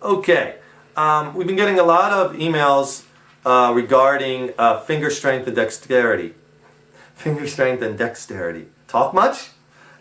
Okay, we've been getting a lot of emails regarding finger strength and dexterity. Finger strength and dexterity. Talk much?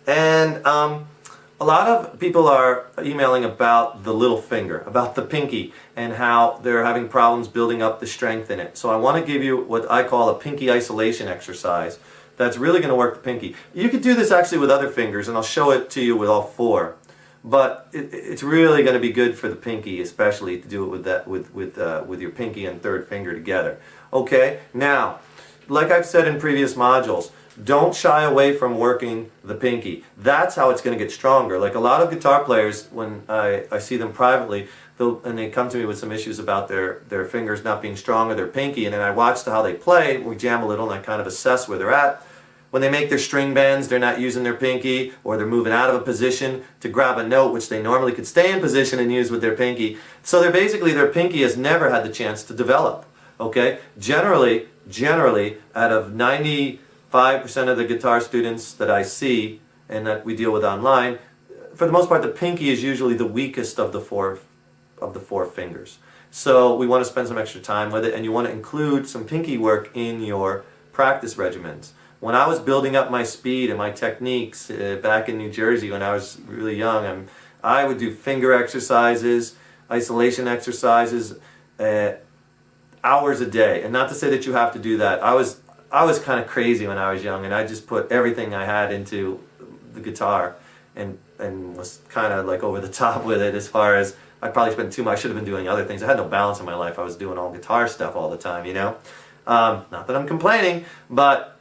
And a lot of people are emailing about the little finger, about the pinky, and how they're having problems building up the strength in it. So I want to give you what I call a pinky isolation exercise that's really going to work the pinky. You could do this actually with other fingers, and I'll show it to you with all four. But it's really going to be good for the pinky, especially to do it with your pinky and third finger together. Okay, now, like I've said in previous modules, don't shy away from working the pinky. That's how it's going to get stronger. Like a lot of guitar players, when I see them privately, and they come to me with some issues about their fingers not being strong or their pinky, and then I watch how they play, we jam a little and I kind of assess where they're at. When they make their string bends, they're not using their pinky, or they're moving out of a position to grab a note which they normally could stay in position and use with their pinky. So they're basically, their pinky has never had the chance to develop. Okay? Generally, out of 95% of the guitar students that I see and that we deal with online, for the most part, the pinky is usually the weakest of the four fingers. So we want to spend some extra time with it, and you want to include some pinky work in your practice regimens. When I was building up my speed and my techniques back in New Jersey when I was really young, I would do finger exercises, isolation exercises, hours a day. And not to say that you have to do that. I was kind of crazy when I was young, and I just put everything I had into the guitar and was kind of like over the top with it, as far as I probably spent too much. I should have been doing other things. I had no balance in my life. I was doing all guitar stuff all the time, you know. Not that I'm complaining, but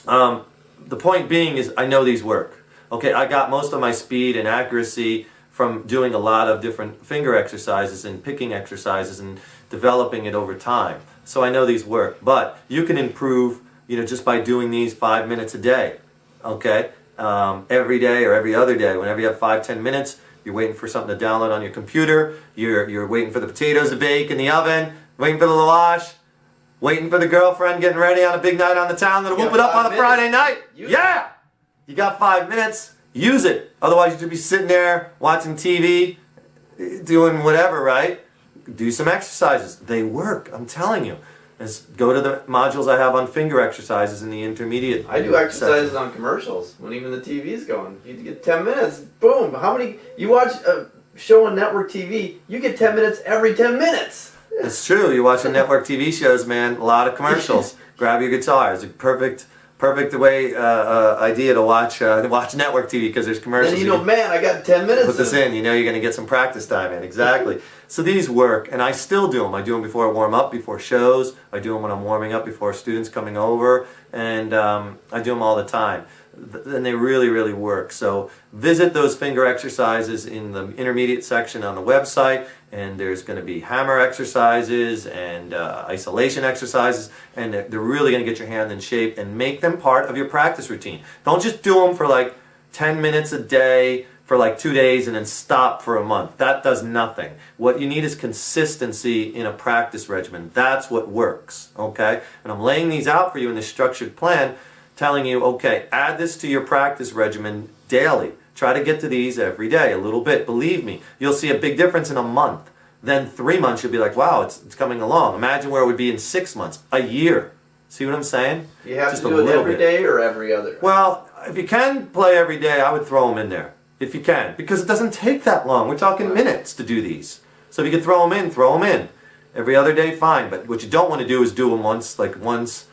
the point being is I know these work. Okay, I got most of my speed and accuracy from doing a lot of different finger exercises and picking exercises and developing it over time. So I know these work. But you can improve, you know, just by doing these 5 minutes a day. Okay, every day or every other day. Whenever you have 5-10 minutes, you're waiting for something to download on your computer. You're waiting for the potatoes to bake in the oven. Waiting for the lavash. Waiting for the girlfriend, getting ready on a big night on the town, gonna whoop it up on a Friday night. Yeah! You got 5 minutes, use it. Otherwise you should be sitting there watching TV, doing whatever, right? Do some exercises. They work, I'm telling you. Just go to the modules I have on finger exercises in the intermediate. I do exercises on commercials when even the TV's going. You get 10 minutes, boom. How many, you watch a show on network TV, you get 10 minutes every 10 minutes. It's true. You're watching network TV shows, man. A lot of commercials. Grab your guitar. It's a perfect way idea to watch network TV, because there's commercials. And you know, man, I got 10 minutes. Put this in. You know, you're going to get some practice time in. Exactly. So these work, and I still do them. I do them before I warm up, before shows. I do them when I'm warming up, before students coming over, and I do them all the time. And they really, really work. So visit those finger exercises in the intermediate section on the website, and there's going to be hammer exercises and isolation exercises, and they're really going to get your hand in shape and make them part of your practice routine. Don't just do them for like 10 minutes a day for like 2 days and then stop for a month. That does nothing. What you need is consistency in a practice regimen. That's what works, okay? And I'm laying these out for you in this structured plan, telling you, okay, add this to your practice regimen daily. Try to get to these every day, a little bit. Believe me, you'll see a big difference in a month. Then 3 months, you'll be like, wow, it's coming along. Imagine where it would be in 6 months, a year. See what I'm saying? You have to do it every day or every other? Well, if you can play every day, I would throw them in there, if you can. Because it doesn't take that long. We're talking minutes to do these. So if you can throw them in, throw them in. Every other day, fine. But what you don't want to do is do them once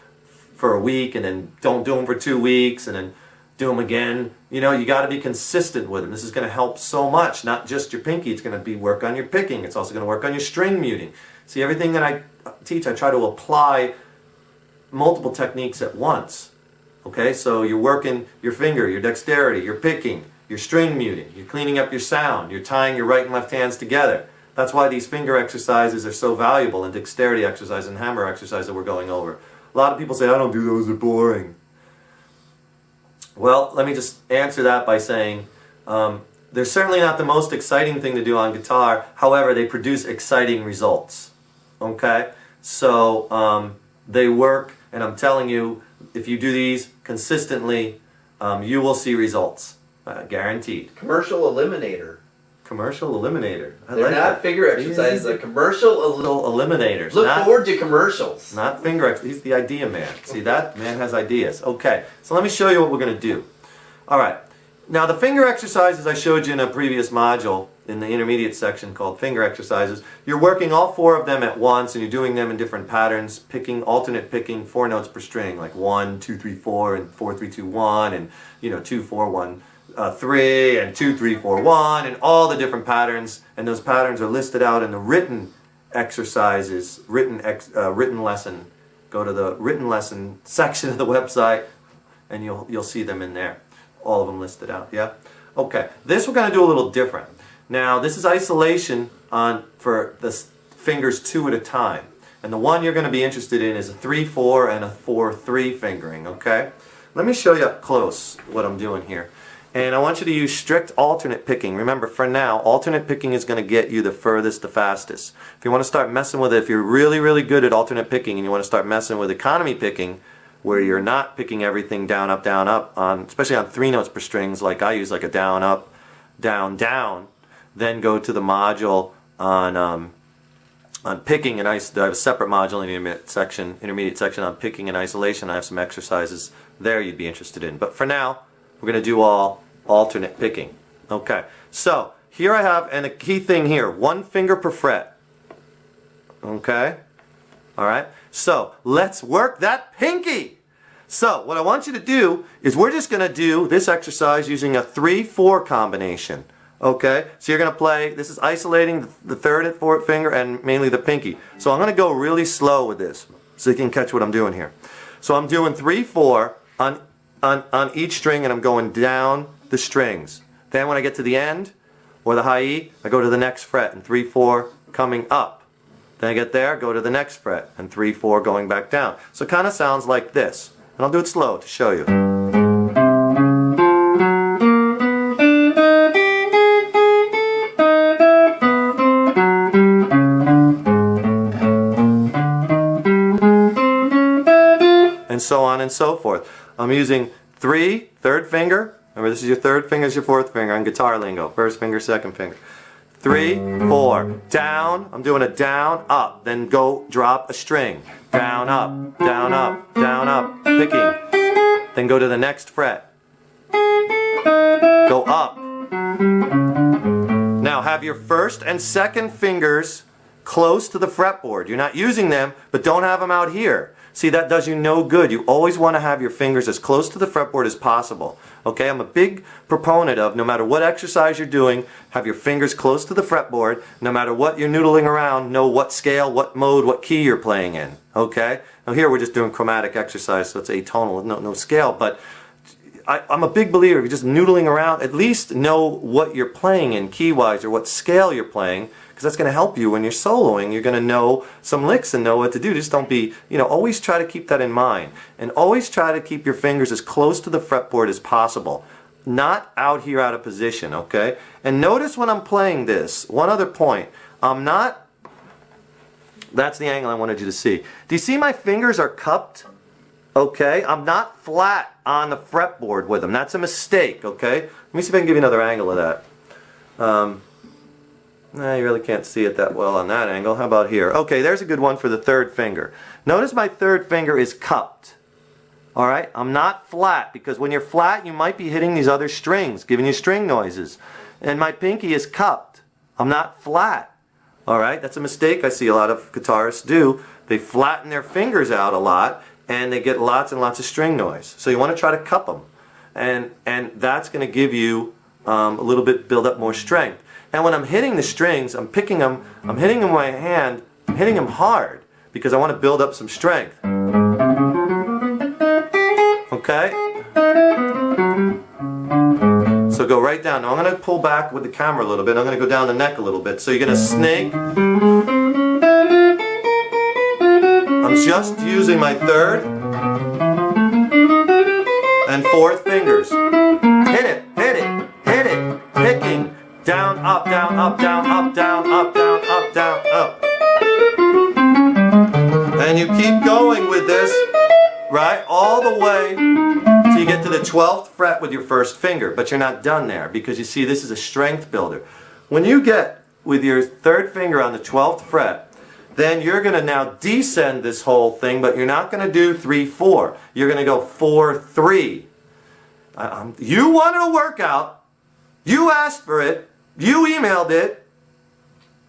for a week, and then don't do them for 2 weeks, and then do them again. You know, you got to be consistent with them. This is going to help so much, not just your pinky. It's going to be work on your picking. It's also going to work on your string muting. See, everything that I teach, I try to apply multiple techniques at once. Okay, so you're working your finger, your dexterity, your picking, your string muting, you're cleaning up your sound, you're tying your right and left hands together. That's why these finger exercises are so valuable, and dexterity exercise and hammer exercise that we're going over. A lot of people say, I don't do those, they're boring. Well, let me just answer that by saying, they're certainly not the most exciting thing to do on guitar. However, they produce exciting results. Okay? So, they work, and I'm telling you, if you do these consistently, you will see results. Guaranteed. Commercial eliminator. Commercial eliminator. They're not that. finger exercises. They're commercial Eliminators. Look forward to commercials. Not finger exercises. He's the idea man. See, that man has ideas. Okay, so let me show you what we're going to do. All right. Now, the finger exercises I showed you in a previous module in the intermediate section called finger exercises, you're working all 4 of them at once and you're doing them in different patterns, alternate picking 4 notes per string, like 1, 2, 3, 4, and 4, 3, 2, 1, and 2, 4, 1, 3, and 2, 3, 4, 1, and all the different patterns, and those patterns are listed out in the written exercises, written lesson. Go to the written lesson section of the website and you'll see them in there. All of them listed out, yeah? Okay, this we're going to do a little different. Now, this is isolation for the fingers 2 at a time. And the one you're going to be interested in is a 3-4 and a 4-3 fingering, okay? Let me show you up close what I'm doing here. And I want you to use strict alternate picking. Remember, for now, alternate picking is going to get you the furthest, the fastest. If you want to start messing with it, if you're really, really good at alternate picking and you want to start messing with economy picking, where you're not picking everything down, up, especially on 3 notes per strings, like I use, like a down, up, down, down, then go to the module on picking and I have a separate module in the intermediate section on picking and isolation. I have some exercises there you'd be interested in. But for now, we're going to do all alternate picking. Okay, so here I have, and a key thing here, 1 finger per fret. Okay, all right. So let's work that pinky. So what I want you to do is we're just going to do this exercise using a 3-4 combination. Okay, so you're going to play, this is isolating the 3rd and 4th finger and mainly the pinky. So I'm going to go really slow with this so you can catch what I'm doing here. So I'm doing 3-4 on each string and I'm going down the strings. Then when I get to the end or the high E, I go to the next fret and 3-4 coming up. Then I get there, go to the next fret and 3-4 going back down. So it kind of sounds like this. And I'll do it slow to show you. And so on and so forth. I'm using 3, 3rd finger. Remember, this is your 3rd finger, is your 4th finger on guitar lingo. 1st finger, 2nd finger. 3, 4, down. I'm doing a down, up. Then go drop a string. Down, up, down, up, down, up. Picking. Then go to the next fret. Go up. Now have your 1st and 2nd fingers close to the fretboard. You're not using them, but don't have them out here. See, that does you no good. You always want to have your fingers as close to the fretboard as possible. Okay, I'm a big proponent of, no matter what exercise you're doing, have your fingers close to the fretboard. No matter what you're noodling around, know what scale, what mode, what key you're playing in. Okay? Now here we're just doing chromatic exercise, so it's atonal, no scale. But I'm a big believer, if you're just noodling around, at least know what you're playing in key-wise or what scale you're playing, because that's going to help you when you're soloing. You're going to know some licks and know what to do. Just don't be, always try to keep that in mind. And always try to keep your fingers as close to the fretboard as possible. Not out here out of position, okay? And notice when I'm playing this, one other point, I'm not, that's the angle I wanted you to see. Do you see my fingers are cupped? Okay, I'm not flat on the fretboard with them. That's a mistake, okay? Let me see if I can give you another angle of that. You really can't see it that well on that angle. How about here? Okay, there's a good one for the 3rd finger. Notice my 3rd finger is cupped. Alright, I'm not flat, because when you're flat you might be hitting these other strings, giving you string noises. And my pinky is cupped. I'm not flat. Alright, that's a mistake I see a lot of guitarists do. They flatten their fingers out a lot and they get lots and lots of string noise. So you want to try to cup them. And that's going to give you a little bit, build up more strength. And when I'm hitting the strings, I'm hitting them with my hand, I'm hitting them hard because I want to build up some strength. Okay? So go right down. Now I'm going to pull back with the camera a little bit. I'm going to go down the neck a little bit. So you're going to snake. I'm just using my 3rd and 4th fingers. Hit it, hit it, hit it, picking. Down, up, down, up, down, up, down, up, down, up, down, up. And you keep going with this, right, all the way till you get to the 12th fret with your 1st finger. But you're not done there, because you see this is a strength builder. When you get with your third finger on the 12th fret, then you're going to now descend this whole thing, but you're not going to do 3, 4. You're going to go 4, 3. You wanted a workout. You asked for it. You emailed it.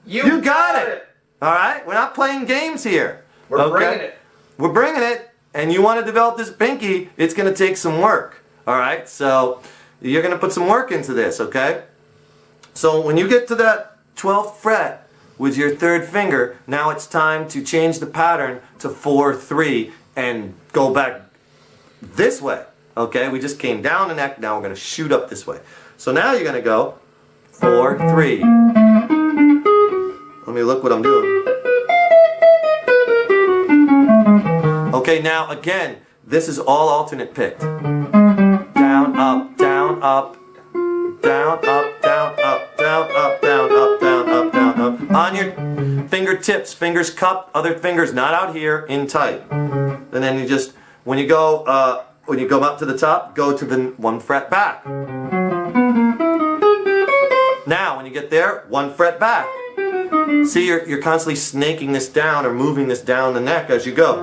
You got it. All right? We're not playing games here. We're bringing it. We're bringing it, and you want to develop this pinky, it's going to take some work. All right? So you're going to put some work into this, okay? So when you get to that 12th fret with your third finger, now it's time to change the pattern to 4, 3 and go back this way. Okay? We just came down the neck, now we're going to shoot up this way. So now you're going to go 4, 3. Let me look what I'm doing. Okay, now again, this is all alternate picked. Down, up, down, up, down, up, down, up, down, up, down, up, down, up, down, up. On your fingertips, fingers cupped, other fingers not out here, in tight. And then you just, when you go up to the top, go to the 1 fret back. Now, when you get there, 1 fret back. See, you're constantly snaking this down or moving this down the neck as you go.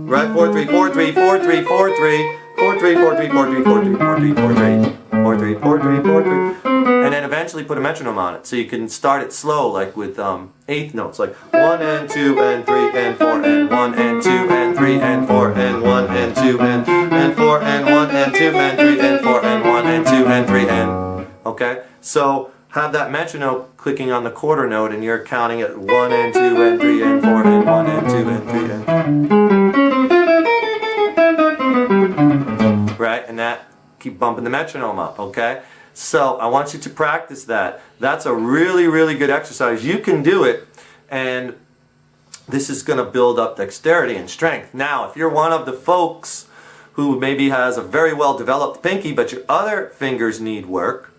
Right? 4, 3, 4, 3, 4, 3, 4, 3, 4, 3, 4, 3, 4, 3, 4, 3, 4, 3, 4, 3, 4, 3, 4, 3, 4, 3. And then eventually put a metronome on it. So you can start it slow, like with eighth notes, like 1 and 2 and 3 and 4 and 1 and 2 and 3 and 4 and 1 and 2 and 4 and 1 and 2 and 3 and 4 and 1 and 2 and 3 and... Okay? So have that metronome clicking on the quarter note and you're counting at 1 and 2 and 3 and 4 and 1 and 2 and 3 and... Right? And that, keep bumping the metronome up, okay? So I want you to practice that. That's a really, really good exercise. You can do it, and this is going to build up dexterity and strength. Now, if you're one of the folks who maybe has a very well developed pinky, but your other fingers need work,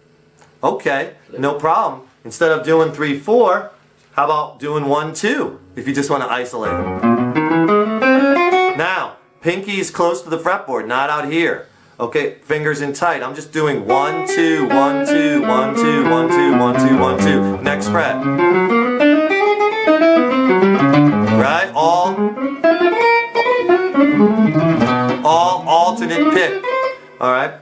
okay, no problem. Instead of doing 3, 4, how about doing 1, 2, if you just want to isolate them. Now, pinky is close to the fretboard, not out here. Okay, fingers in tight. I'm just doing 1, 2, 1, 2, 1, 2, 1, 2, 1, 2, 1, 2. Next fret. Right? All alternate pick. Alright?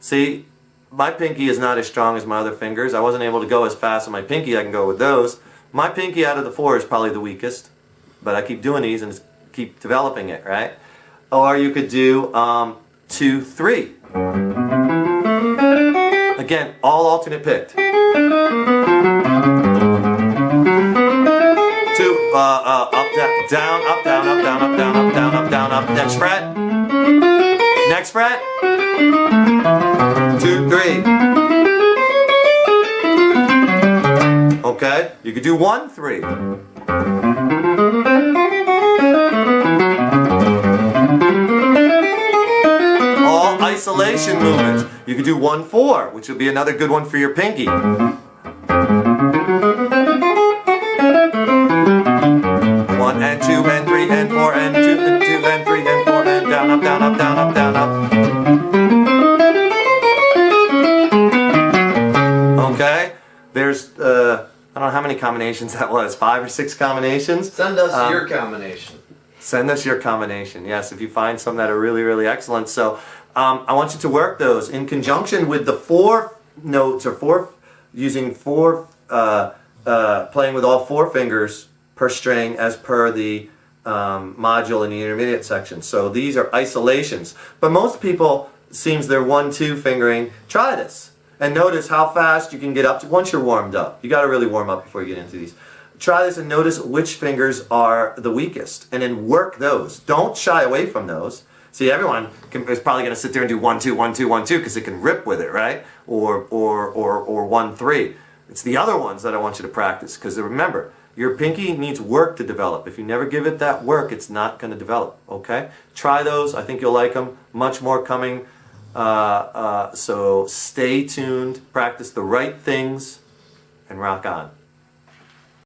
See, my pinky is not as strong as my other fingers. I wasn't able to go as fast on my pinky. I can go with those. My pinky out of the 4 is probably the weakest. But I keep doing these and keep developing it, right? Or you could do 2, 3. Again, all alternate picked. 2, up, down, up, down, up, down, up, down, up, down, up, down, up. Next fret. Next fret. 2, 3. Okay, you could do 1, 3. Isolation movements. You could do 1, 4, which would be another good one for your pinky. 1 and 2 and 3 and 4 and 2 and 2 and 3 and 4 and down, up, down, up, down, up, down, up. Okay, there's I don't know how many combinations that was, 5 or 6 combinations. Send us your combination. Send us your combination. Yes, if you find some that are really, really excellent. So I want you to work those in conjunction with the 4 notes or using 4, playing with all 4 fingers per string as per the module in the intermediate section. So these are isolations. But most people, seems they're 1, 2 fingering. Try this and notice how fast you can get up to once you're warmed up. You got to really warm up before you get into these. Try this and notice which fingers are the weakest and then work those. Don't shy away from those. See, everyone is probably going to sit there and do 1, 2, 1, 2, 1, 2 because it can rip with it, right? Or 1, 3. It's the other ones that I want you to practice because remember, your pinky needs work to develop. If you never give it that work, it's not going to develop, okay? Try those. I think you'll like them. Much more coming. So stay tuned, practice the right things, and rock on.